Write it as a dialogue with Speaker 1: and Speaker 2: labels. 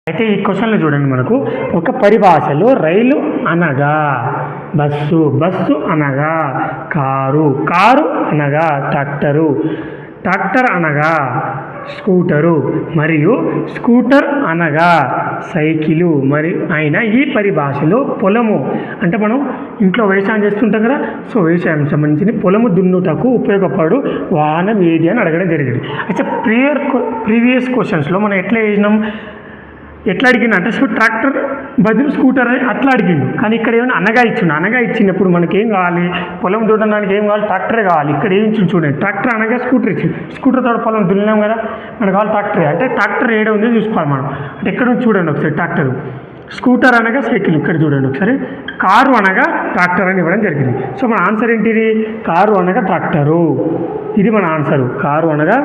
Speaker 1: అయితే ఈ క్వశ్చన్లో చూడండి, మనకు ఒక పరిభాషలో రైలు అనగా బస్సు, బస్సు అనగా కారు, కారు అనగా ట్రాక్టరు, ట్రాక్టర్ అనగా స్కూటరు, మరియు స్కూటర్ అనగా సైకిలు. మరి అయిన ఈ పరిభాషలో పొలము అంటే మనం ఇంట్లో వ్యవసాయం చేస్తుంటాం కదా, సో వ్యవసాయం సంబంధించి పొలము దున్నుటకు ఉపయోగపడు వాహనం ఏది అని అడగడం జరిగింది. అయితే ప్రీవియస్ క్వశ్చన్స్లో మనం ఎట్లా అడిగిండు అంటే ట్రాక్టర్ బదులు స్కూటర్ అని అట్లా అడిగిండు. కానీ ఇక్కడ ఏమైనా అనగా ఇచ్చిండు. అనగా ఇచ్చినప్పుడు మనకేం కావాలి, పొలం దున్నడానికి ఏం కావాలి, ట్రాక్టరే కావాలి. ఇక్కడ ఏం ఇచ్చిండు చూడండి, ట్రాక్టర్ అనగా స్కూటర్ ఇచ్చింది. స్కూటర్ తోట పొలం దున్నాం కదా, మనకు కావాలి ట్రాక్టరే. అంటే ట్రాక్టర్ ఏడ ఉందో చూసుకోవాలి మనం. అంటే ఎక్కడ నుంచి చూడండి ఒకసారి, ట్రాక్టర్. స్కూటర్ అనగా సైకిల్, ఇక్కడ చూడండి ఒకసారి. కారు అనగా ట్రాక్టర్ అని ఇవ్వడం జరిగింది. సో మన ఆన్సర్ ఏంటిది, కారు అనగా ట్రాక్టరు. ఇది మన ఆన్సరు, కారు అనగా